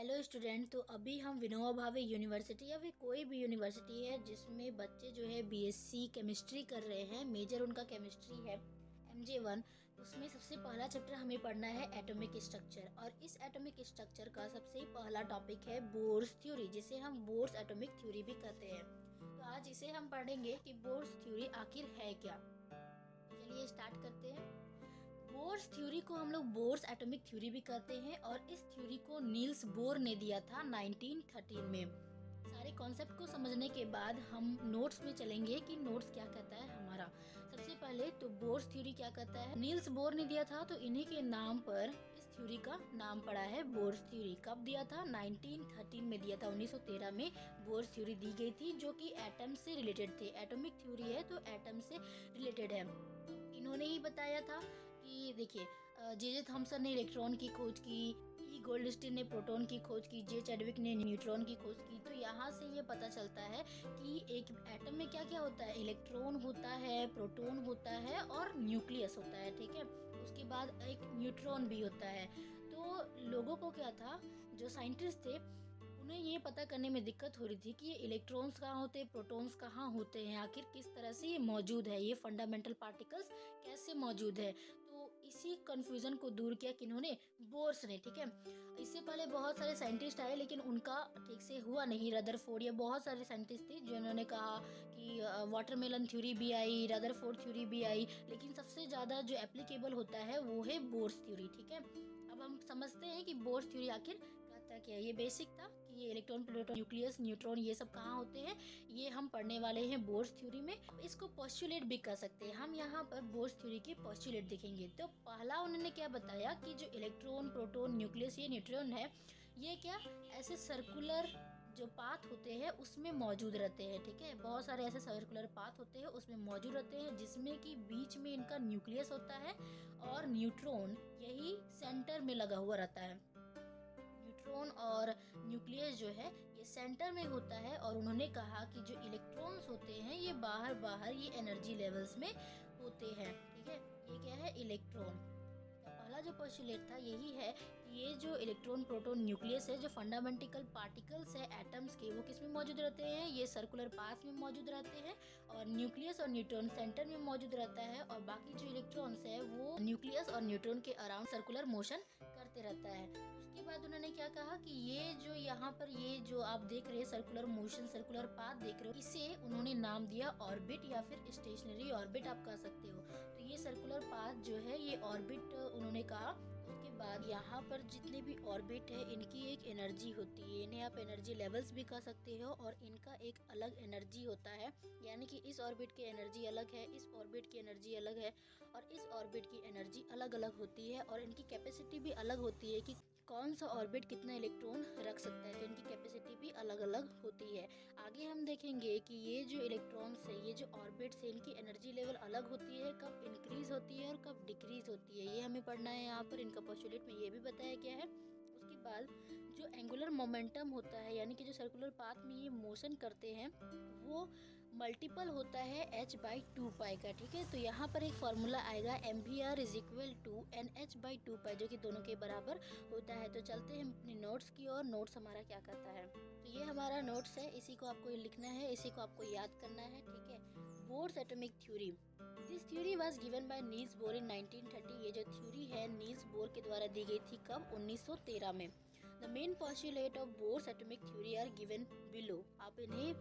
Hello student. तो अभी हम विनोबा भावे यूनिवर्सिटी या फिर कोई भी यूनिवर्सिटी है जिसमें बच्चे जो है बीएससी केमिस्ट्री कर रहे हैं, मेजर उनका केमिस्ट्री है MJ1। उसमें सबसे पहला चैप्टर हमें पढ़ना है एटॉमिक स्ट्रक्चर, और इस एटॉमिक स्ट्रक्चर का सबसे पहला टॉपिक है बोर्स थ्योरी, जिसे हम बोर्स एटॉमिक थ्योरी भी कहते हैं। तो आज इसे हम पढ़ेंगे कि बोर्स थ्योरी आखिर है क्या। चलिए स्टार्ट करते हैं। बोर्स थ्योरी को हम लोग बोर्स एटॉमिक थ्योरी भी कहते हैं, और इस थ्योरी को नील्स बोर ने दिया था 1913 में। सारे कॉन्सेप्ट को समझने के बाद हम नोट्स में चलेंगे कि नोट्स क्या कहता है हमारा। सबसे पहले तो बोर्स थ्योरी क्या कहता है, नील्स बोर ने दिया था, तो इन्हीं के नाम पर इस थ्योरी का नाम पड़ा है बोर्स थ्योरी। कब दिया था? 1913 में दिया था। 1913 में बोर्स थ्योरी दी गई थी, जो कि एटम से रिलेटेड थे। एटॉमिक थ्योरी है तो एटम से रिलेटेड है। इन्होंने ही बताया था कि देखिए, जे थॉमसन ने इलेक्ट्रॉन की खोज की, ई गोल्डस्टीन ने प्रोटॉन की खोज की, जे चैडविक ने न्यूट्रॉन की खोज की। तो यहाँ से ये पता चलता है कि एक एटम में क्या क्या होता है। इलेक्ट्रॉन होता है, प्रोटॉन होता है और न्यूक्लियस होता है, ठीक है। उसके बाद एक न्यूट्रॉन भी होता है। तो लोगों को क्या था, जो साइंटिस्ट थे, उन्हें ये पता करने में दिक्कत हो रही थी कि ये इलेक्ट्रॉन्स कहाँ होते हैं, प्रोटॉन्स कहाँ होते हैं, आखिर किस तरह से ये मौजूद है, ये फंडामेंटल पार्टिकल्स कैसे मौजूद है। तो इसी कंफ्यूजन को दूर किया किन्होंने? बोर्स ने, ठीक है। इससे पहले बहुत सारे साइंटिस्ट आए, लेकिन उनका ठीक से हुआ नहीं। रदरफोर्ड, या बहुत सारे साइंटिस्ट थे जिन्होंने कहा कि वाटरमेलन थ्योरी भी आई, रदरफोर्ड थ्योरी भी आई, लेकिन सबसे ज़्यादा जो एप्लीकेबल होता है वो है बोर्स थ्योरी, ठीक है। अब हम समझते हैं कि बोर्स थ्योरी आखिर कहता क्या है। ये बेसिक था कि ये इलेक्ट्रॉन, प्रोटॉन, न्यूक्लियस, न्यूट्रॉन ये सब कहाँ होते हैं, ये हम पढ़ने वाले हैं बोर्स थ्योरी में। इसको पोस्टुलेट भी कह सकते हैं। हम यहाँ पर बोर्स थ्योरी के पोस्टुलेट देखेंगे। तो पहला उन्होंने क्या बताया कि जो इलेक्ट्रॉन, प्रोटॉन, न्यूक्लियस, ये न्यूट्रॉन है, ये क्या ऐसे सर्कुलर जो पाथ होते हैं उसमें मौजूद रहते हैं, ठीक है। बहुत सारे ऐसे सर्कुलर पाथ होते हैं उसमें मौजूद रहते हैं, जिसमें कि बीच में इनका न्यूक्लियस होता है और न्यूट्रॉन यही सेंटर में लगा हुआ रहता है। न्यूट्रॉन और न्यूक्लियस जो है ये सेंटर में होता है। और उन्होंने कहा कि जो इलेक्ट्रॉन्स होते हैं ये बाहर बाहर ये एनर्जी लेवल्स में होते हैं, ठीक है। ये क्या है? इलेक्ट्रॉन। पहला जो पोस्टुलेट था यही है कि ये जो इलेक्ट्रॉन, प्रोटॉन, न्यूक्लियस है, जो फंडामेंटल पार्टिकल्स है एटम्स के, वो किस में मौजूद रहते हैं? ये सर्कुलर पाथ में मौजूद रहते हैं। और न्यूक्लियस और न्यूट्रॉन सेंटर में मौजूद रहता है, और बाकी जो इलेक्ट्रॉन्स है वो न्यूक्लियस और न्यूट्रॉन के अराउंड सर्कुलर मोशन करते रहता है। उसके बाद उन्होंने क्या कहा कि ये जो यहाँ पर ये जो आप देख रहे हैं सर्कुलर मोशन, सर्कुलर पाथ देख रहे हो, इसे उन्होंने नाम दिया ऑर्बिट, या फिर स्टेशनरी ऑर्बिट आप कह सकते हो। तो ये सर्कुलर पाथ जो है ये ऑर्बिट उन्होंने कहा। उसके बाद यहाँ पर जितने भी ऑर्बिट है इनकी एक एनर्जी होती है, इन्हें आप एनर्जी लेवल्स भी कह सकते हो, और इनका एक अलग एनर्जी होता है। यानी कि इस ऑर्बिट की एनर्जी अलग है, इस ऑर्बिट की एनर्जी अलग है, और इस ऑर्बिट की एनर्जी अलग अलग होती है, और इनकी कैपेसिटी भी अलग होती है कि कौन सा ऑर्बिट कितना इलेक्ट्रॉन रख सकता है। तो इनकी कैपेसिटी भी अलग अलग होती है। आगे हम देखेंगे कि ये जो इलेक्ट्रॉन्स है, ये जो ऑर्बिट्स है, इनकी एनर्जी लेवल अलग होती है, कब इंक्रीज होती है और कब डिक्रीज होती है, ये हमें पढ़ना है। यहाँ पर इनका पोस्टुलेट में ये भी बताया गया है। उसके बाद जो एंगुलर मोमेंटम होता है, यानी कि जो सर्कुलर पाथ में ये मोशन करते हैं, वो मल्टीपल होता है h/2π का, ठीक है। तो यहाँ पर एक फॉर्मूला आएगा mvr = nh/2π, जो कि दोनों के बराबर होता है। तो चलते हैं अपने नोट्स की और। नोट्स हमारा क्या कहता है, तो ये हमारा नोट्स है, इसी को आपको लिखना है, इसी को आपको याद करना है, ठीक है। Bohr's atomic theory, this theory was given by Niels Bohr in 1930। ये जो थ्योरी है नील्स बोर के द्वारा दी गई थी, कब? 1913 में। The main postulate of Bohr's atomic theory are given below. आप इन्हें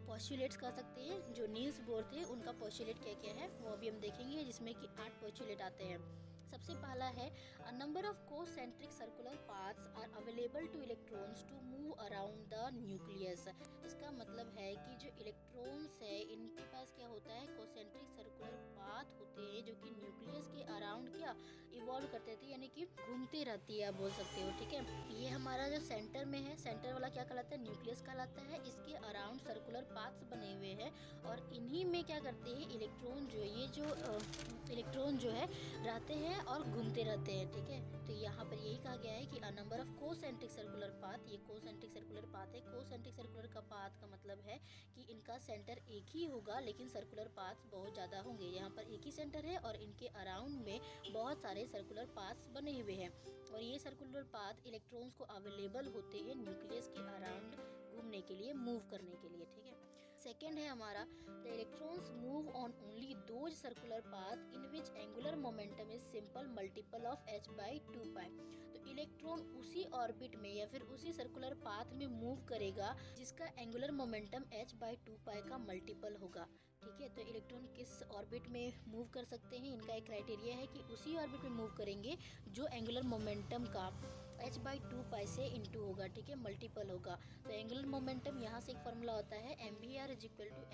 पोस्टुलेट्स कह सकते हैं। जो नील्स बोर थे उनका पोस्टुलेट क्या क्या है वो अभी हम देखेंगे, जिसमें कि 8 पोस्टुलेट आते हैं। सबसे पहला है a number of concentric circular paths are available to electrons to move around the nucleus. इसका मतलब है कि जो इलेक्ट्रॉन्स है इनके पास क्या होता है? कोसेंट्रिक सर्कुलर पाथ होते हैं, जो कि न्यूक्लियस के अराउंड क्या इवॉल्व करते थे, यानी कि घूमती रहती है, आप बोल सकते हो, ठीक है। ये हमारा जो सेंटर में है, सेंटर वाला क्या कहलाता है? न्यूक्लियस कहलाता है। इसके अराउंड सर्कुलर पाथ्स बने हुए हैं, और इन्हीं में क्या करते हैं इलेक्ट्रॉन जो है, ये जो इलेक्ट्रॉन जो है रहते हैं और घूमते रहते हैं, ठीक है। तो यहाँ पर यही कहा गया है कि अ number of concentric circular path, ये कोसेंट्रिक सर्कुलर पाथ है। कोसेंट्रिक सर्कुलर का पाथ का मतलब है कि इनका सेंटर एक ही होगा, लेकिन सर्कुलर पाथ्स बहुत ज़्यादा होंगे। यहाँ पर एक ही सेंटर है और इनके अराउंड में बहुत सारे सर्कुलर पाथ्स बने हुए हैं, और ये सर्कुलर पाथ इलेक्ट्रॉन्स को अवेलेबल एबल होते हैं न्यूक्लियस के अराउंड घूमने के लिए, मूव करने के लिए, ठीक है। सेकेंड है हमारा the electrons move on only those circular path in which angular momentum is simple multiple of h/2π। तो इलेक्ट्रॉन उसी ऑर्बिट में या फिर उसी सर्कुलर पाथ में मूव करेगा जिसका एंगुलर मोमेंटम h/2π का मल्टीपल होगा, ठीक है। तो इलेक्ट्रॉन किस ऑर्बिट में मूव कर सकते हैं, इनका एक क्राइटेरिया है कि उसी ऑर्बिट में मूव करेंगे जो एंगुलर मोमेंटम का h/2π से इंटू होगा, ठीक है, मल्टीपल होगा। तो एंगुलर मोमेंटम यहाँ से एक फॉर्मूला होता है mvr =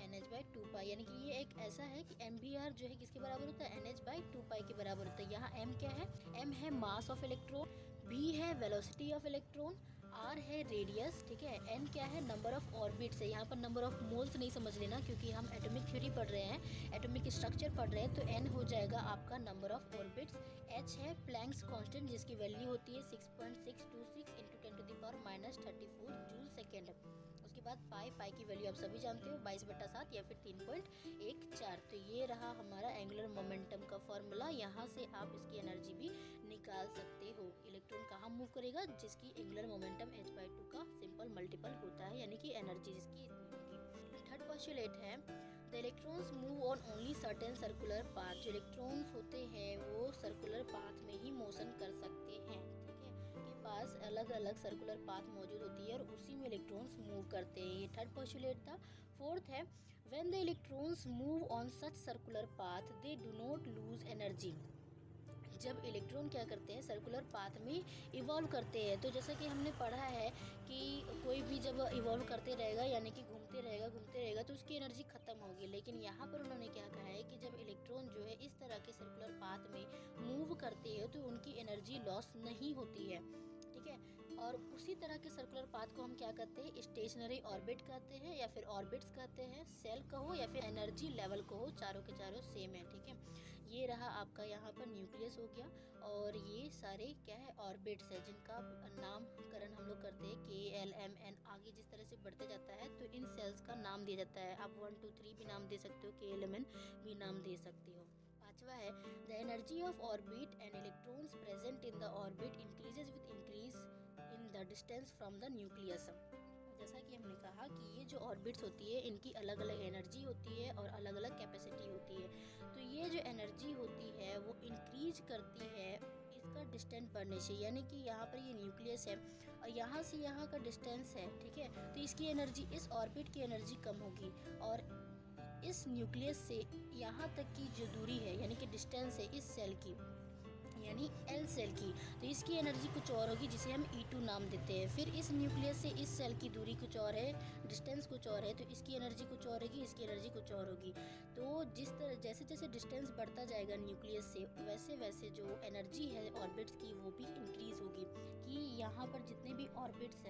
nh/2π, यानी कि ये एक ऐसा है कि mvr जो है किसके बराबर होता है, nh/2π के बराबर होता है। यहाँ m क्या है, m है मास ऑफ इलेक्ट्रॉन, v है वेलोसिटी ऑफ इलेक्ट्रॉन, r है रेडियस, ठीक है, n क्या है, नंबर ऑफ ऑर्बिट्स है। यहाँ पर नंबर ऑफ मोल्स नहीं समझ लेना क्योंकि हम एटॉमिक थ्योरी पढ़ रहे हैं, एटॉमिक स्ट्रक्चर पढ़ रहे हैं। तो n हो जाएगा आपका नंबर ऑफ ऑर्बिट्स, h है प्लैंक्स कांस्टेंट जिसकी वैल्यू होती है 6.626 × 10⁻34 जूल सेकेंड। उसके बाद पाई की वैल्यू आप सभी जानते हो 22/7 या फिर 3.14। तो ये रहा हमारा एंगुलर मोमेंटम का फॉर्मूला। यहाँ से आप इसकी एनर्जी भी निकाल सकते हो। इलेक्ट्रॉन कहाँ मूव करेगा, जिसकी एंगुलर मोमेंटम h/2 का सिंपल मल्टीपल होता है, यानी कि एनर्जी जिसकी इतनी होगी। थर्ड पोस्टुलेट है the electrons move on only certain circular path. जो इलेक्ट्रॉन्स होते हैं वो सर्कुलर पाथ में ही मोशन कर सकते हैं, ठीक है, के पास अलग अलग सर्कुलर पाथ मौजूद होती है और उसी में इलेक्ट्रॉन्स मूव करते हैं। ये थर्ड पोस्टुलेट था। फोर्थ है when the electrons move on such circular path they do not lose energy. जब इलेक्ट्रॉन क्या करते हैं, सर्कुलर पाथ में इवॉल्व करते हैं, तो जैसा कि हमने पढ़ा है कि कोई भी जब इवॉल्व करते रहेगा यानी कि घूमते रहेगा तो उसकी एनर्जी खत्म होगी। लेकिन यहाँ पर उन्होंने क्या कहा है कि जब इलेक्ट्रॉन जो है इस तरह के सर्कुलर पाथ में मूव करते हैं तो उनकी एनर्जी लॉस नहीं होती है, ठीक है। और उसी तरह के सर्कुलर पाथ को हम क्या कहते हैं, स्टेशनरी ऑर्बिट कहते हैं या फिर ऑर्बिट्स कहते हैं, सेल कहो या फिर एनर्जी लेवल कहो, चारों के चारों सेम है, ठीक है। ये रहा आपका यहाँ पर न्यूक्लियस हो गया और ये सारे क्या है, ऑर्बिट्स है जिनका नामकरण हम लोग करते हैं KLMN। आगे जिस तरह से बढ़ते जाता है तो इन सेल्स का नाम दिया जाता है। आप 1 2 3 भी नाम दे सकते हो, KLMN भी नाम दे सकते हो। पांचवा है the energy of orbit and electrons present in the orbit increases with increase in the distance from the nucleus. जैसा कि हमने कहा कि ये जो ऑर्बिट्स होती है इनकी अलग अलग एनर्जी होती है और अलग अलग कैपेसिटी होती है। तो ये जो एनर्जी होती है वो इंक्रीज करती है इसका डिस्टेंस बढ़ने से, यानी कि यहाँ पर ये न्यूक्लियस है और यहाँ से यहाँ का डिस्टेंस है, ठीक है। तो इसकी एनर्जी, इस ऑर्बिट की एनर्जी कम होगी और इस न्यूक्लियस से यहाँ तक की जो दूरी है यानी कि डिस्टेंस है इस सेल की, यानी L सेल की, तो इसकी एनर्जी कुछ और होगी जिसे हम E2 नाम देते हैं। फिर इस न्यूक्लियस से इस सेल की दूरी कुछ और है, डिस्टेंस कुछ और है, तो इसकी एनर्जी कुछ और होगी, इसकी एनर्जी कुछ और होगी। तो जिस तरह जैसे जैसे डिस्टेंस बढ़ता जाएगा न्यूक्लियस से वैसे वैसे जो एनर्जी है ऑर्बिट्स की वो भी इंक्रीज होगी। कि यहाँ पर जितने भी ऑर्बिट्स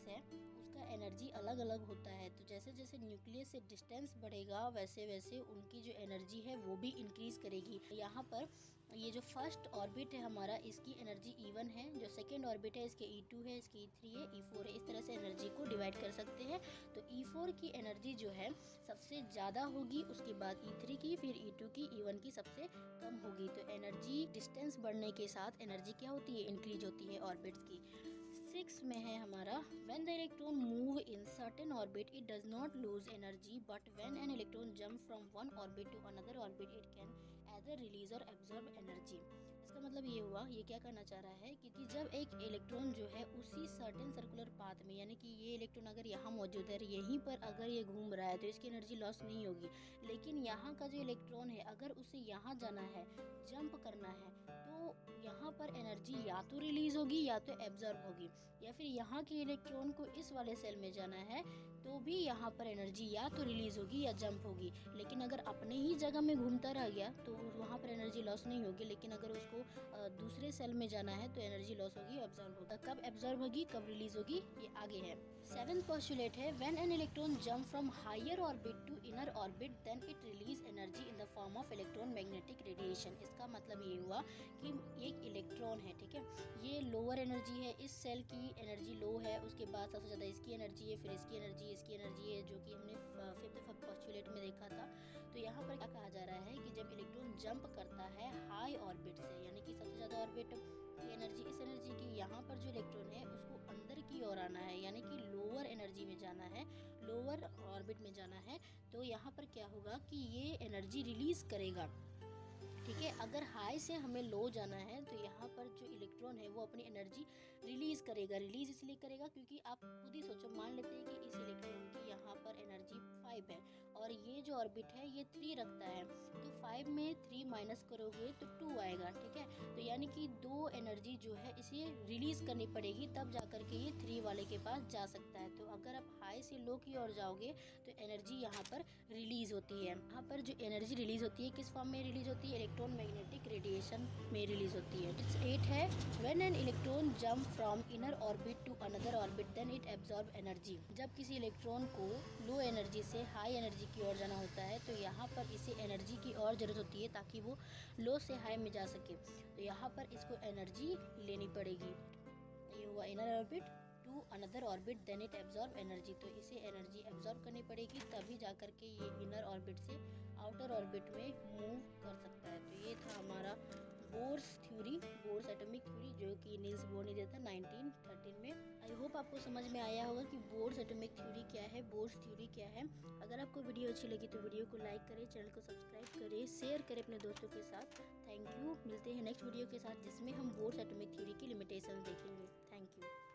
हैं उसका एनर्जी अलग अलग होता है। तो जैसे जैसे न्यूक्लियस से डिस्टेंस बढ़ेगा वैसे वैसे उनकी जो एनर्जी है वो भी इंक्रीज करेगी। यहाँ पर ये जो फर्स्ट ऑर्बिट है हमारा, इसकी एनर्जी E1 है, जो सेकेंड ऑर्बिट है इसके E2 है, इसकी E3 है, E4 है। इस तरह से एनर्जी को डिवाइड कर सकते हैं। तो E4 की एनर्जी जो है सबसे ज़्यादा होगी, उसके बाद E3 की, फिर E2 की, E1 की सबसे कम होगी। तो एनर्जी डिस्टेंस बढ़ने के साथ एनर्जी क्या होती है, इंक्रीज होती है ऑर्बिट्स की। 6 में है हमारा when the electron move in certain orbit it does not lose energy but when an electron jump from one orbit to another orbit it can either release or absorb energy। इसका मतलब ये हुआ, ये क्या कहना चाह रहा है कि जब एक इलेक्ट्रॉन जो है उसी सर्टेन सर्कुलर पाथ में, यानी कि ये इलेक्ट्रॉन अगर यहाँ मौजूद है, यहीं पर अगर ये घूम रहा है तो इसकी एनर्जी लॉस नहीं होगी। लेकिन यहाँ का जो इलेक्ट्रॉन है अगर उसे यहाँ जाना है, जंप करना है, तो यहाँ पर एनर्जी या तो रिलीज होगी या तो एब्जॉर्ब होगी। या फिर यहाँ के इलेक्ट्रॉन को इस वाले सेल में जाना है तो भी यहाँ पर एनर्जी या तो रिलीज होगी या जंप होगी। लेकिन अगर अपने ही जगह में घूमता रह गया तो वहाँ पर एनर्जी लॉस नहीं होगी। लेकिन अगर उसको दूसरे सेल में जाना है तो एनर्जी लॉस होगी, एब्जॉर्ब होगा। कब एब्जॉर्ब होगी, कब रिलीज होगी, ये आगे है। 7th पोस्टुलेट है when an electron jump from higher orbit to inner orbit then it release energy in the form of electron magnetic radiation. इसका मतलब ये हुआ कि एक इलेक्ट्रॉन है, ठीक है, ये लोअर एनर्जी है, इस सेल की एनर्जी लो है, उसके बाद सबसे ज़्यादा इसकी एनर्जी है, फिर इसकी एनर्जी है, जो कि हमने 5th पोस्टुलेट में देखा था। तो यहाँ पर क्या कहा जा रहा है कि जब इलेक्ट्रॉन जंप करता है हाई ऑर्बिट से, यानी कि सबसे ज़्यादा ऑर्बिट की एनर्जी, इस एनर्जी की यहाँ पर जो इलेक्ट्रॉन है उसको अंदर की ओर आना है, यानी कि लोअर एनर्जी में जाना है, लोअर ऑर्बिट में जाना है। तो यहाँ पर क्या होगा कि ये एनर्जी रिलीज़ करेगा। ठीक है, अगर हाई से हमें लो जाना है तो यहाँ पर जो इलेक्ट्रॉन है वो अपनी एनर्जी रिलीज़ करेगा। रिलीज़ इसलिए करेगा क्योंकि आप खुद ही सोचो, मान लेते हैं कि इस इलेक्ट्रॉन की यहाँ पर एनर्जी 5 है और ये जो ऑर्बिट है ये 3 रखता है, तो 5 में 3 माइनस करोगे तो 2 आएगा। ठीक है, तो यानी कि 2 एनर्जी जो है इसे रिलीज़ करनी पड़ेगी, तब जा कर के ये 3 वाले के पास जा सकता है। तो अगर आप हाई से लो की ओर जाओगे तो एनर्जी यहाँ पर रिलीज़ होती है। यहाँ पर जो एनर्जी रिलीज़ होती है किस फॉर्म में रिलीज़ होती है? इलेक्ट्रॉन मैग्नेटिक रेडिएशन में रिलीज़ होती है। इट्स 8 है, when an electron jump from inner orbit to another orbit then it absorb energy. जब किसी इलेक्ट्रॉन को लो एनर्जी से हाई एनर्जी की ओर जाना होता है तो यहाँ पर इसे एनर्जी की और ज़रूरत होती है ताकि वो लो से हाई में जा सके। तो यहाँ पर इसको एनर्जी लेनी पड़ेगी। ये हुआ inner orbit to another orbit then it absorb energy, तो इसे एनर्जी एब्जॉर्ब करनी पड़ेगी तभी जा कर के ये इनर ऑर्बिट से आउटर ऑर्बिट में मूव कर सकता है। तो ये था हमारा bourse theory, bourse atomic theory, जो कि नील्स बोर ने दिया था 1913 में। आई होप आपको समझ में आया होगा कि बोर्स एटॉमिक थ्योरी क्या है, बोर्स थ्योरी क्या है। अगर आपको वीडियो अच्छी लगी तो वीडियो को लाइक करें, चैनल को सब्सक्राइब करें, शेयर करें अपने दोस्तों के साथ। Thank you. मिलते हैं नेक्स्ट वीडियो के साथ जिसमें हम बोर्स एटॉमिक थ्योरी की लिमिटेशन देखेंगे। Thank you.